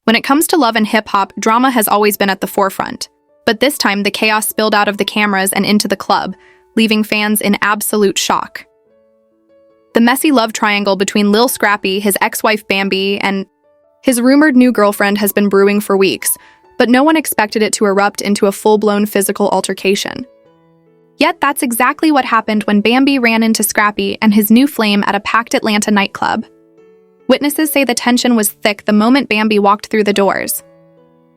When it comes to love and hip-hop, drama has always been at the forefront. But this time, the chaos spilled out of the cameras and into the club, leaving fans in absolute shock. The messy love triangle between Lil Scrappy, his ex-wife Bambi, and his rumored new girlfriend has been brewing for weeks, but no one expected it to erupt into a full-blown physical altercation. Yet that's exactly what happened when Bambi ran into Scrappy and his new flame at a packed Atlanta nightclub. Witnesses say the tension was thick the moment Bambi walked through the doors.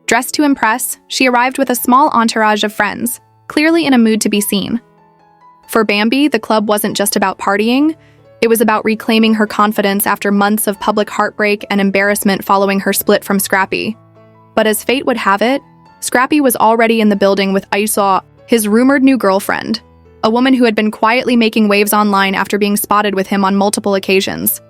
Dressed to impress, she arrived with a small entourage of friends, clearly in a mood to be seen. For Bambi, the club wasn't just about partying, it was about reclaiming her confidence after months of public heartbreak and embarrassment following her split from Scrappy. But as fate would have it, Scrappy was already in the building with Isa, his rumored new girlfriend, a woman who had been quietly making waves online after being spotted with him on multiple occasions.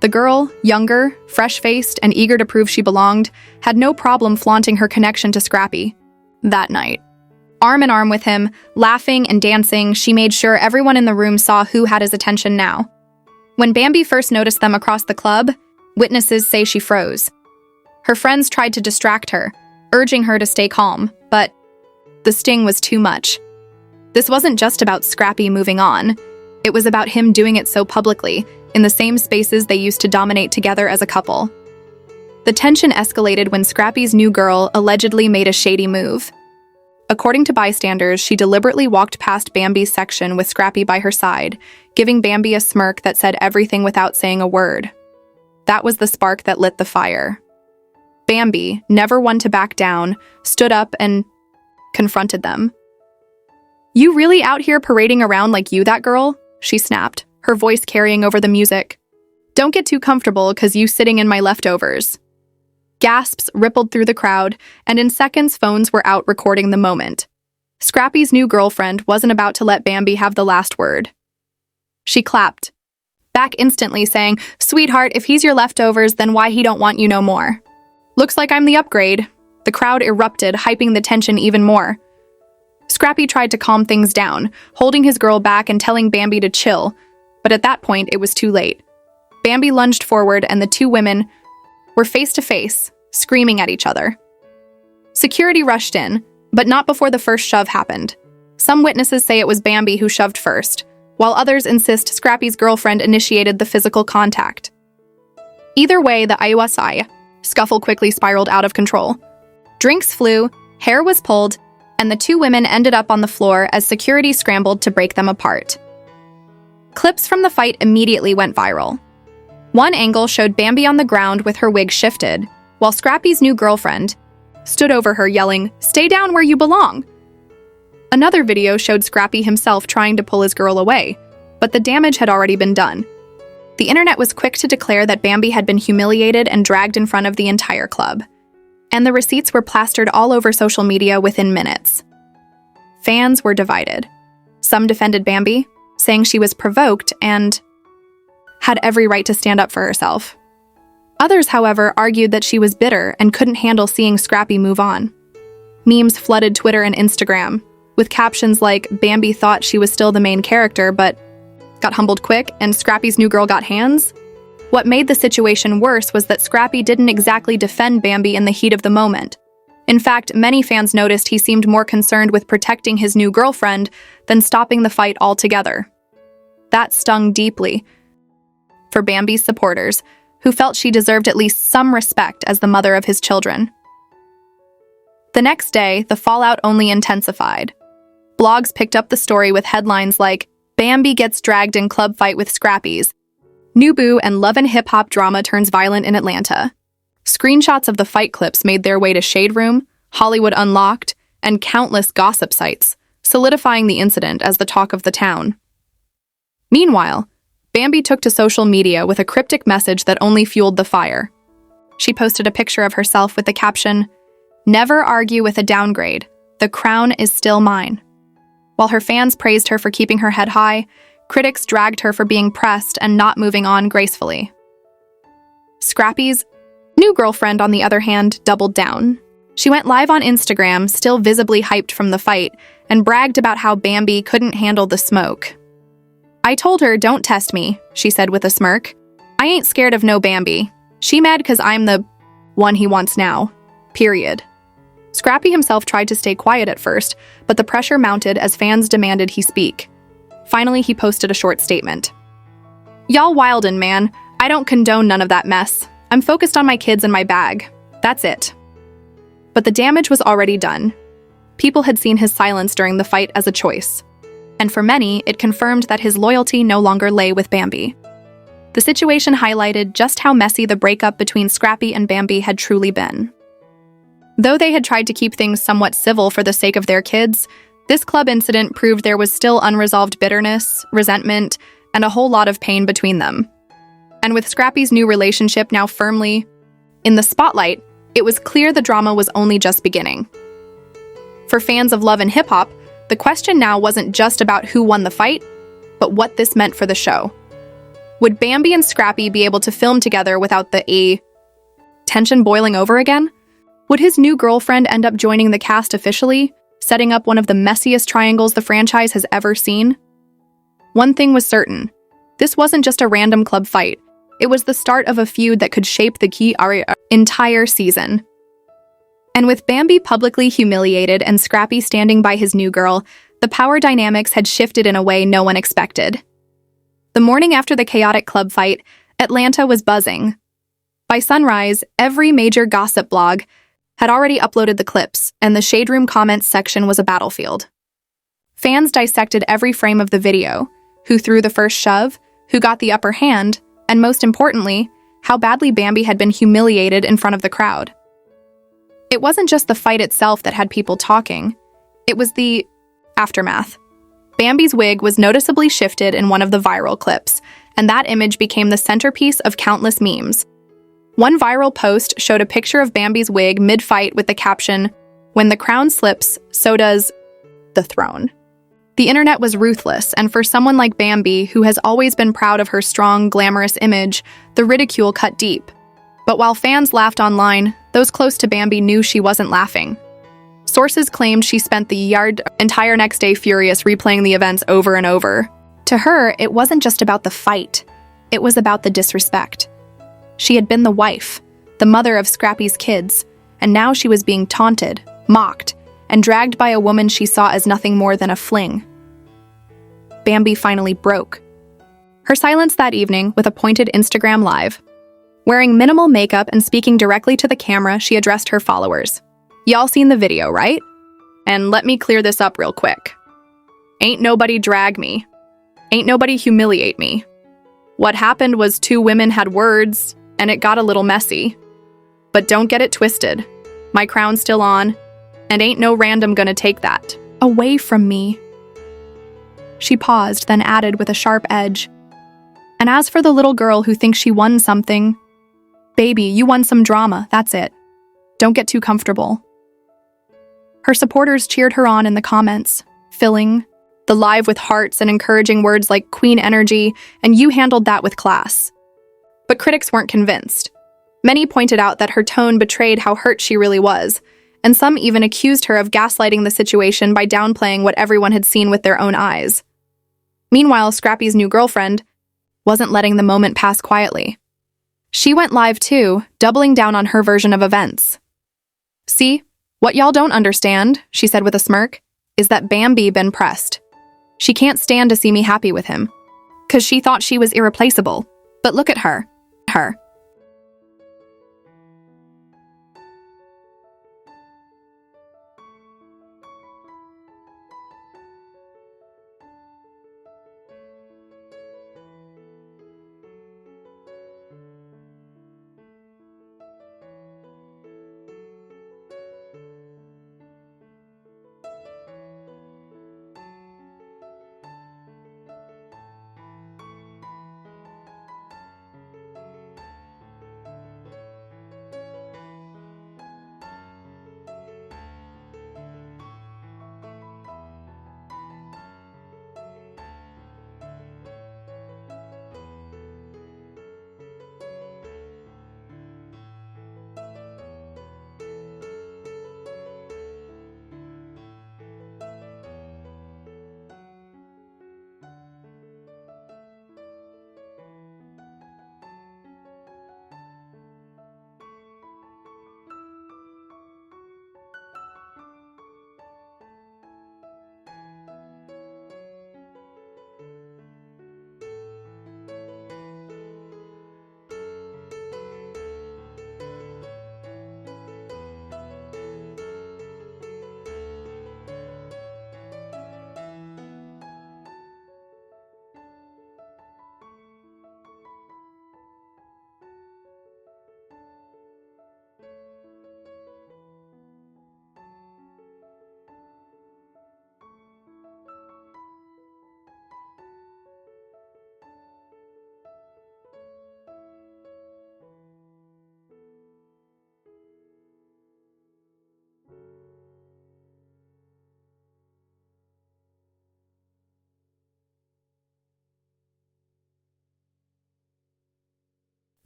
The girl, younger, fresh-faced, and eager to prove she belonged, had no problem flaunting her connection to Scrappy. That night, arm in arm with him, laughing and dancing, she made sure everyone in the room saw who had his attention now. When Bambi first noticed them across the club, witnesses say she froze. Her friends tried to distract her, urging her to stay calm, but the sting was too much. This wasn't just about Scrappy moving on. It was about him doing it so publicly, in the same spaces they used to dominate together as a couple. The tension escalated when Scrappy's new girl allegedly made a shady move. According to bystanders, she deliberately walked past Bambi's section with Scrappy by her side, giving Bambi a smirk that said everything without saying a word. That was the spark that lit the fire. Bambi, never one to back down, stood up and confronted them. "You really out here parading around like you that girl?" she snapped, her voice carrying over the music. "Don't get too comfortable, 'cause you sitting in my leftovers." Gasps rippled through the crowd, and in seconds phones were out recording the moment. Scrappy's new girlfriend wasn't about to let Bambi have the last word. She clapped back instantly, saying, "Sweetheart, if he's your leftovers, then why he don't want you no more?" "Looks like I'm the upgrade." The crowd erupted, hyping the tension even more. Scrappy tried to calm things down, holding his girl back and telling Bambi to chill, but at that point it was too late. Bambi lunged forward and the two women were face to face, screaming at each other. Security rushed in, but not before the first shove happened. Some witnesses say it was Bambi who shoved first, while others insist Scrappy's girlfriend initiated the physical contact. Either way, the Iwasai scuffle quickly spiraled out of control. Drinks flew, hair was pulled, and the two women ended up on the floor as security scrambled to break them apart. Clips from the fight immediately went viral. One angle showed Bambi on the ground with her wig shifted, while Scrappy's new girlfriend stood over her yelling, "Stay down where you belong!" Another video showed Scrappy himself trying to pull his girl away, but the damage had already been done. The internet was quick to declare that Bambi had been humiliated and dragged in front of the entire club, and the receipts were plastered all over social media within minutes. Fans were divided. Some defended Bambi, saying she was provoked and had every right to stand up for herself. Others, however, argued that she was bitter and couldn't handle seeing Scrappy move on. Memes flooded Twitter and Instagram, with captions like, "Bambi thought she was still the main character, but got humbled quick, and Scrappy's new girl got hands." What made the situation worse was that Scrappy didn't exactly defend Bambi in the heat of the moment. In fact, many fans noticed he seemed more concerned with protecting his new girlfriend than stopping the fight altogether. That stung deeply for Bambi's supporters, who felt she deserved at least some respect as the mother of his children. The next day, the fallout only intensified. Blogs picked up the story with headlines like, "Bambi gets dragged in club fight with Scrappies," "New Boo and Love and Hip Hop drama turns violent in Atlanta." Screenshots of the fight clips made their way to Shade Room, Hollywood Unlocked, and countless gossip sites, solidifying the incident as the talk of the town. Meanwhile, Bambi took to social media with a cryptic message that only fueled the fire. She posted a picture of herself with the caption, "Never argue with a downgrade. The crown is still mine." While her fans praised her for keeping her head high, critics dragged her for being pressed and not moving on gracefully. Scrappy's new girlfriend, on the other hand, doubled down. She went live on Instagram, still visibly hyped from the fight, and bragged about how Bambi couldn't handle the smoke. "I told her, don't test me," she said with a smirk. "I ain't scared of no Bambi. She mad 'cause I'm the one he wants now. Period. Scrappy himself tried to stay quiet at first, but the pressure mounted as fans demanded he speak. Finally, he posted a short statement. "Y'all wildin', man. I don't condone none of that mess. I'm focused on my kids and my bag. That's it." But the damage was already done. People had seen his silence during the fight as a choice. And for many, it confirmed that his loyalty no longer lay with Bambi. The situation highlighted just how messy the breakup between Scrappy and Bambi had truly been. Though they had tried to keep things somewhat civil for the sake of their kids, this club incident proved there was still unresolved bitterness, resentment, and a whole lot of pain between them. And with Scrappy's new relationship now firmly in the spotlight, it was clear the drama was only just beginning. For fans of love and hip-hop, the question now wasn't just about who won the fight, but what this meant for the show. Would Bambi and Scrappy be able to film together without the tension boiling over again? Would his new girlfriend end up joining the cast officially, setting up one of the messiest triangles the franchise has ever seen? One thing was certain. This wasn't just a random club fight. It was the start of a feud that could shape the entire season. And with Bambi publicly humiliated and Scrappy standing by his new girl, the power dynamics had shifted in a way no one expected. The morning after the chaotic club fight, Atlanta was buzzing. By sunrise, every major gossip blog had already uploaded the clips, and the Shade Room comments section was a battlefield. Fans dissected every frame of the video, who threw the first shove, who got the upper hand, and most importantly, how badly Bambi had been humiliated in front of the crowd. It wasn't just the fight itself that had people talking. It was the aftermath. Bambi's wig was noticeably shifted in one of the viral clips, and that image became the centerpiece of countless memes. One viral post showed a picture of Bambi's wig mid-fight with the caption, "When the crown slips, so does the throne." The internet was ruthless, and for someone like Bambi, who has always been proud of her strong, glamorous image, the ridicule cut deep. But while fans laughed online, those close to Bambi knew she wasn't laughing. Sources claimed she spent the entire next day furious, replaying the events over and over. To her, it wasn't just about the fight. It was about the disrespect. She had been the wife, the mother of Scrappy's kids, and now she was being taunted, mocked, and dragged by a woman she saw as nothing more than a fling. Bambi finally broke. Her silence that evening with a pointed Instagram live. Wearing minimal makeup and speaking directly to the camera, she addressed her followers. "Y'all seen the video, right? And let me clear this up real quick. Ain't nobody drag me. Ain't nobody humiliate me. What happened was two women had words, and it got a little messy. But don't get it twisted. My crown's still on, and ain't no random gonna take that away from me." She paused, then added with a sharp edge, "And as for the little girl who thinks she won something, baby, you won some drama, that's it. Don't get too comfortable." Her supporters cheered her on in the comments, filling the live with hearts and encouraging words like "Queen energy" and "You handled that with class." But critics weren't convinced. Many pointed out that her tone betrayed how hurt she really was, and some even accused her of gaslighting the situation by downplaying what everyone had seen with their own eyes. Meanwhile, Scrappy's new girlfriend wasn't letting the moment pass quietly. She went live too, doubling down on her version of events. "See, what y'all don't understand," she said with a smirk, "is that Bambi been pressed. She can't stand to see me happy with him, 'cause she thought she was irreplaceable. But look at her.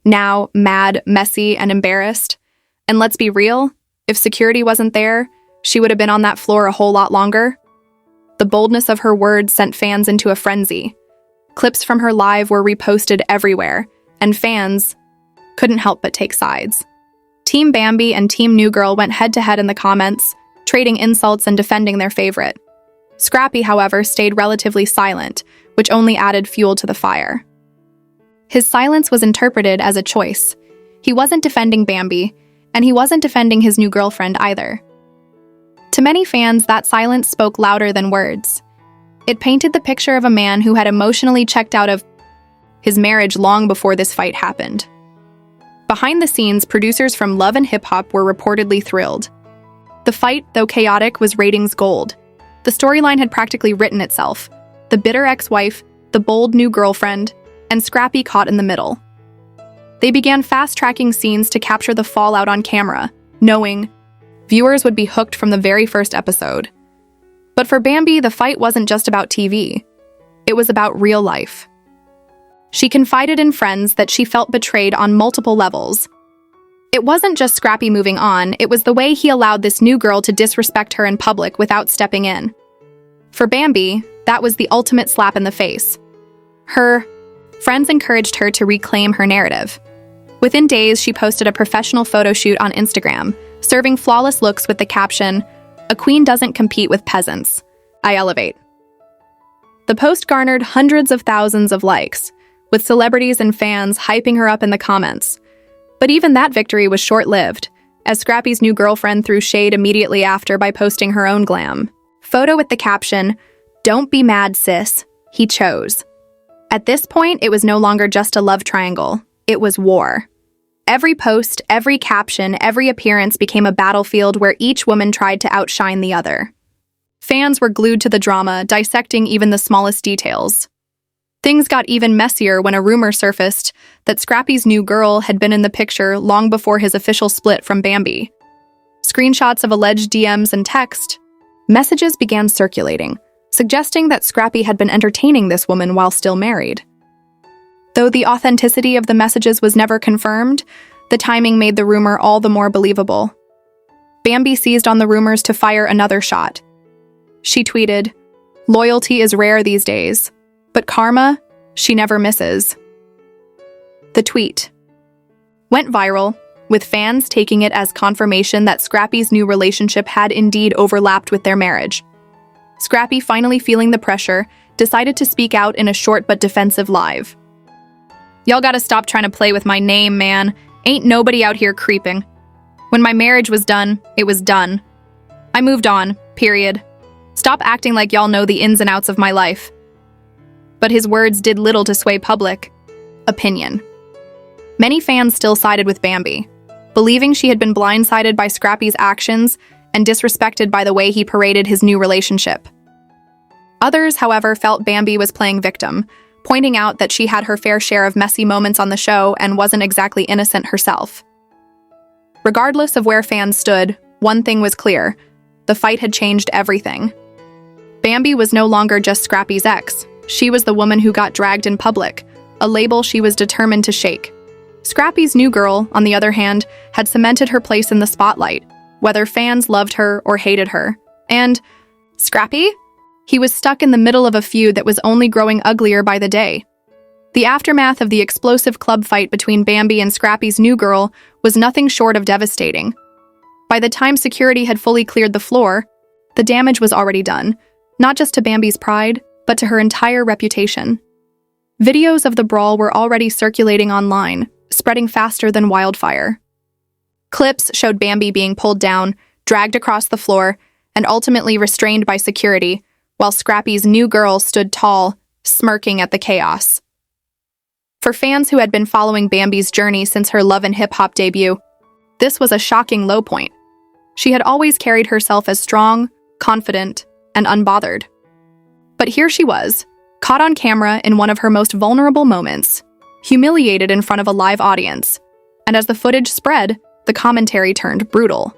now mad, messy, and embarrassed. And let's be real, if security wasn't there, she would have been on that floor a whole lot longer. The boldness of her words sent fans into a frenzy. Clips from her live were reposted everywhere, and fans couldn't help but take sides. Team Bambi and Team New Girl went head-to-head in the comments, trading insults and defending their favorite. Scrappy, however, stayed relatively silent, which only added fuel to the fire. His silence was interpreted as a choice. He wasn't defending Bambi, and he wasn't defending his new girlfriend either. To many fans, that silence spoke louder than words. It painted the picture of a man who had emotionally checked out of his marriage long before this fight happened. Behind the scenes, producers from Love and Hip Hop were reportedly thrilled. The fight, though chaotic, was ratings gold. The storyline had practically written itself. The bitter ex-wife, the bold new girlfriend, and Scrappy caught in the middle. They began fast-tracking scenes to capture the fallout on camera, knowing viewers would be hooked from the very first episode. But for Bambi, the fight wasn't just about TV. It was about real life. She confided in friends that she felt betrayed on multiple levels. It wasn't just Scrappy moving on, it was the way he allowed this new girl to disrespect her in public without stepping in. For Bambi, that was the ultimate slap in the face. Her friends encouraged her to reclaim her narrative. Within days, she posted a professional photo shoot on Instagram, serving flawless looks with the caption, "A queen doesn't compete with peasants. I elevate." The post garnered hundreds of thousands of likes, with celebrities and fans hyping her up in the comments. But even that victory was short-lived, as Scrappy's new girlfriend threw shade immediately after by posting her own glam photo with the caption, "Don't be mad, sis. He chose." At this point, it was no longer just a love triangle. It was war. Every post, every caption, every appearance became a battlefield where each woman tried to outshine the other. Fans were glued to the drama, dissecting even the smallest details. Things got even messier when a rumor surfaced that Scrappy's new girl had been in the picture long before his official split from Bambi. Screenshots of alleged DMs and text messages began circulating, suggesting that Scrappy had been entertaining this woman while still married. Though the authenticity of the messages was never confirmed, the timing made the rumor all the more believable. Bambi seized on the rumors to fire another shot. She tweeted, "Loyalty is rare these days, but karma, she never misses." The tweet went viral, with fans taking it as confirmation that Scrappy's new relationship had indeed overlapped with their marriage. Scrappy, finally feeling the pressure, decided to speak out in a short but defensive live. "Y'all gotta stop trying to play with my name, man. Ain't nobody out here creeping. When my marriage was done, it was done. I moved on, period. Stop acting like y'all know the ins and outs of my life." But his words did little to sway public opinion. Many fans still sided with Bambi, believing she had been blindsided by Scrappy's actions and disrespected by the way he paraded his new relationship. Others, however, felt Bambi was playing victim, pointing out that she had her fair share of messy moments on the show and wasn't exactly innocent herself. Regardless of where fans stood, one thing was clear: the fight had changed everything. Bambi was no longer just Scrappy's ex. She was the woman who got dragged in public, a label she was determined to shake. Scrappy's new girl, on the other hand, had cemented her place in the spotlight, whether fans loved her or hated her. And Scrappy? He was stuck in the middle of a feud that was only growing uglier by the day. The aftermath of the explosive club fight between Bambi and Scrappy's new girl was nothing short of devastating. By the time security had fully cleared the floor, the damage was already done, not just to Bambi's pride, but to her entire reputation. Videos of the brawl were already circulating online, spreading faster than wildfire. Clips showed Bambi being pulled down, dragged across the floor, and ultimately restrained by security, while Scrappy's new girl stood tall, smirking at the chaos. For fans who had been following Bambi's journey since her Love and Hip Hop debut, this was a shocking low point. She had always carried herself as strong, confident, and unbothered. But here she was, caught on camera in one of her most vulnerable moments, humiliated in front of a live audience. And as the footage spread, the commentary turned brutal.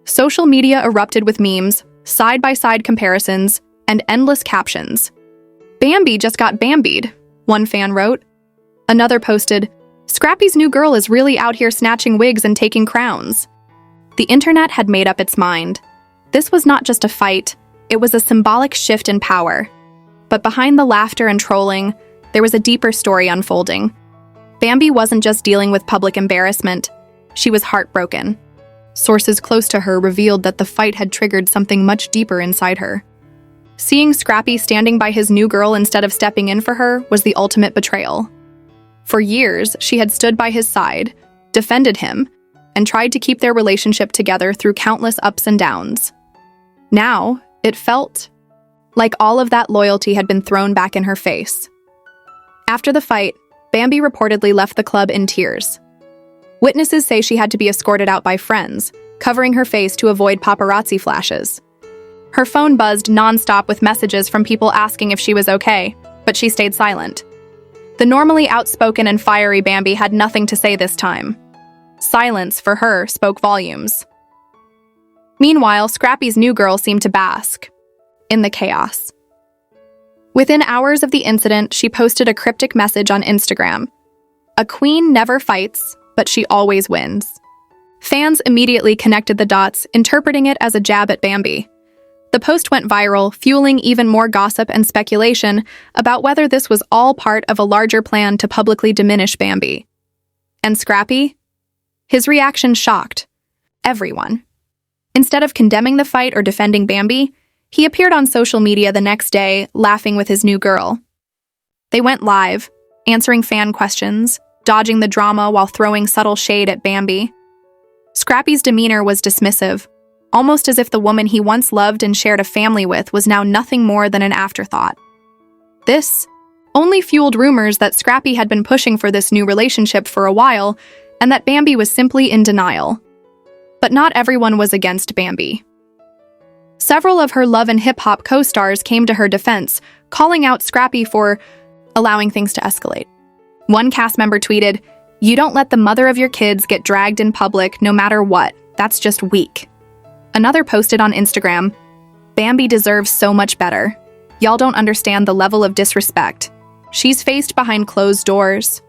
Social media erupted with memes, side-by-side comparisons, and endless captions. "Bambi just got Bambied," one fan wrote. Another posted, Scrappy's new girl is really out here snatching wigs and taking crowns. The internet had made up its mind. This was not just a fight, it was a symbolic shift in power. But behind the laughter and trolling, there was a deeper story unfolding. Bambi wasn't just dealing with public embarrassment, she was heartbroken. Sources close to her revealed that the fight had triggered something much deeper inside her. Seeing Scrappy standing by his new girl instead of stepping in for her was the ultimate betrayal. For years, she had stood by his side, defended him, and tried to keep their relationship together through countless ups and downs. Now, it felt like all of that loyalty had been thrown back in her face. After the fight, Bambi reportedly left the club in tears. Witnesses say she had to be escorted out by friends, covering her face to avoid paparazzi flashes. Her phone buzzed nonstop with messages from people asking if she was okay, but she stayed silent. The normally outspoken and fiery Bambi had nothing to say this time. Silence, for her, spoke volumes. Meanwhile, Scrappy's new girl seemed to bask in the chaos. Within hours of the incident, she posted a cryptic message on Instagram. "A queen never fights, but she always wins." Fans immediately connected the dots, interpreting it as a jab at Bambi. The post went viral, fueling even more gossip and speculation about whether this was all part of a larger plan to publicly diminish Bambi. And Scrappy? His reaction shocked everyone. Instead of condemning the fight or defending Bambi, he appeared on social media the next day, laughing with his new girl. They went live, answering fan questions, dodging the drama while throwing subtle shade at Bambi. Scrappy's demeanor was dismissive, almost as if the woman he once loved and shared a family with was now nothing more than an afterthought. This only fueled rumors that Scrappy had been pushing for this new relationship for a while, and that Bambi was simply in denial. But not everyone was against Bambi. Several of her Love and Hip Hop co-stars came to her defense, calling out Scrappy for allowing things to escalate. One cast member tweeted, "You don't let the mother of your kids get dragged in public no matter what. That's just weak." Another posted on Instagram, "Bambi deserves so much better. Y'all don't understand the level of disrespect she's faced behind closed doors."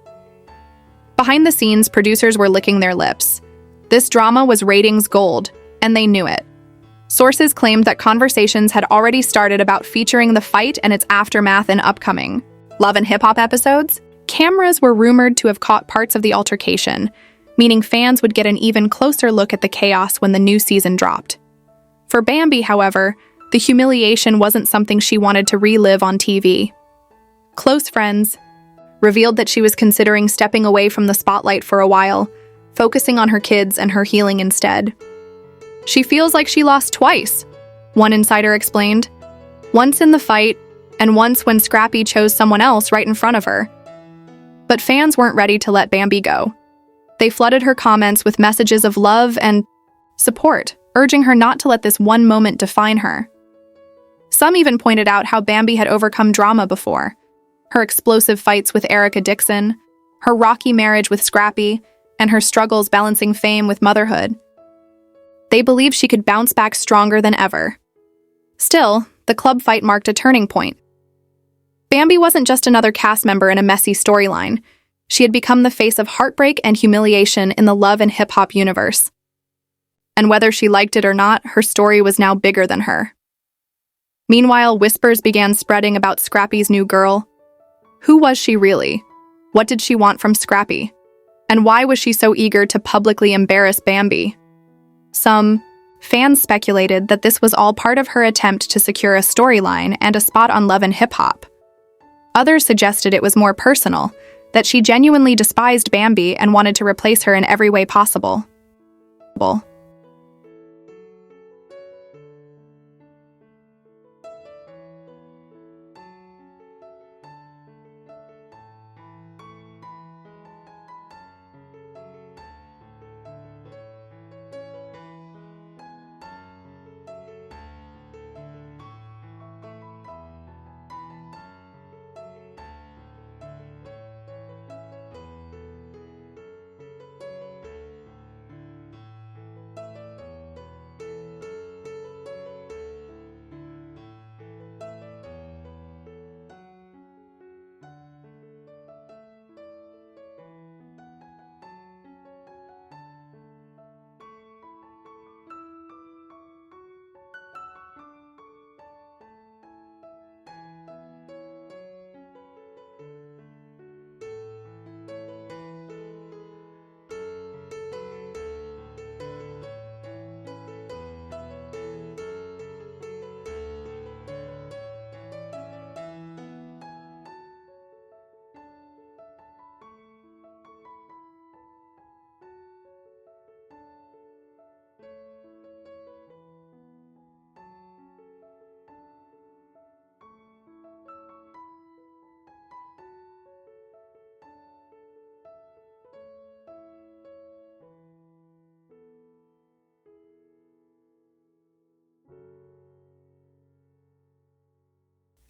Behind the scenes, producers were licking their lips. This drama was ratings gold, and they knew it. Sources claimed that conversations had already started about featuring the fight and its aftermath in upcoming Love and Hip Hop episodes. Cameras were rumored to have caught parts of the altercation, meaning fans would get an even closer look at the chaos when the new season dropped. For Bambi, however, the humiliation wasn't something she wanted to relive on TV. Close friends revealed that she was considering stepping away from the spotlight for a while, focusing on her kids and her healing instead. "She feels like she lost twice," one insider explained. Once in the fight, and once when Scrappy chose someone else right in front of her. But fans weren't ready to let Bambi go. They flooded her comments with messages of love and support, urging her not to let this one moment define her. Some even pointed out how Bambi had overcome drama before. Her explosive fights with Erica Dixon, her rocky marriage with Scrappy, and her struggles balancing fame with motherhood. They believed she could bounce back stronger than ever. Still, the club fight marked a turning point. Bambi wasn't just another cast member in a messy storyline. She had become the face of heartbreak and humiliation in the Love and Hip Hop universe. And whether she liked it or not, her story was now bigger than her. Meanwhile, whispers began spreading about Scrappy's new girl. Who was she really? What did she want from Scrappy? And why was she so eager to publicly embarrass Bambi? Some fans speculated that this was all part of her attempt to secure a storyline and a spot on Love and Hip Hop. Others suggested it was more personal, that she genuinely despised Bambi and wanted to replace her in every way possible.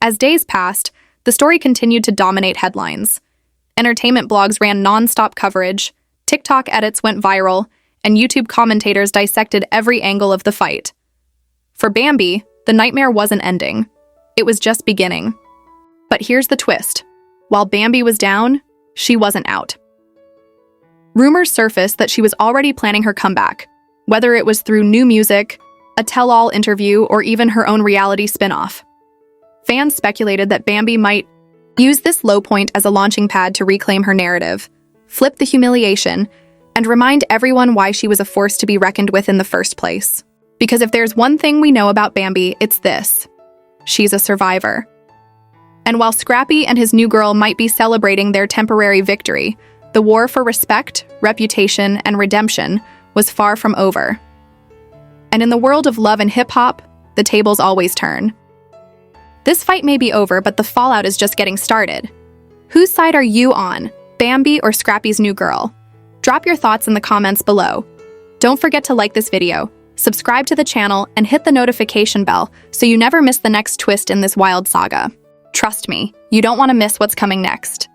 As days passed, the story continued to dominate headlines. Entertainment blogs ran non-stop coverage, TikTok edits went viral, and YouTube commentators dissected every angle of the fight. For Bambi, the nightmare wasn't ending. It was just beginning. But here's the twist. While Bambi was down, she wasn't out. Rumors surfaced that she was already planning her comeback, whether it was through new music, a tell-all interview, or even her own reality spin-off. Fans speculated that Bambi might use this low point as a launching pad to reclaim her narrative, flip the humiliation, and remind everyone why she was a force to be reckoned with in the first place. Because if there's one thing we know about Bambi, it's this: she's a survivor. And while Scrappy and his new girl might be celebrating their temporary victory, the war for respect, reputation, and redemption was far from over. And in the world of love and hip-hop, the tables always turn. This fight may be over, but the fallout is just getting started. Whose side are you on, Bambi or Scrappy's new girl? Drop your thoughts in the comments below. Don't forget to like this video, subscribe to the channel, and hit the notification bell so you never miss the next twist in this wild saga. Trust me, you don't want to miss what's coming next.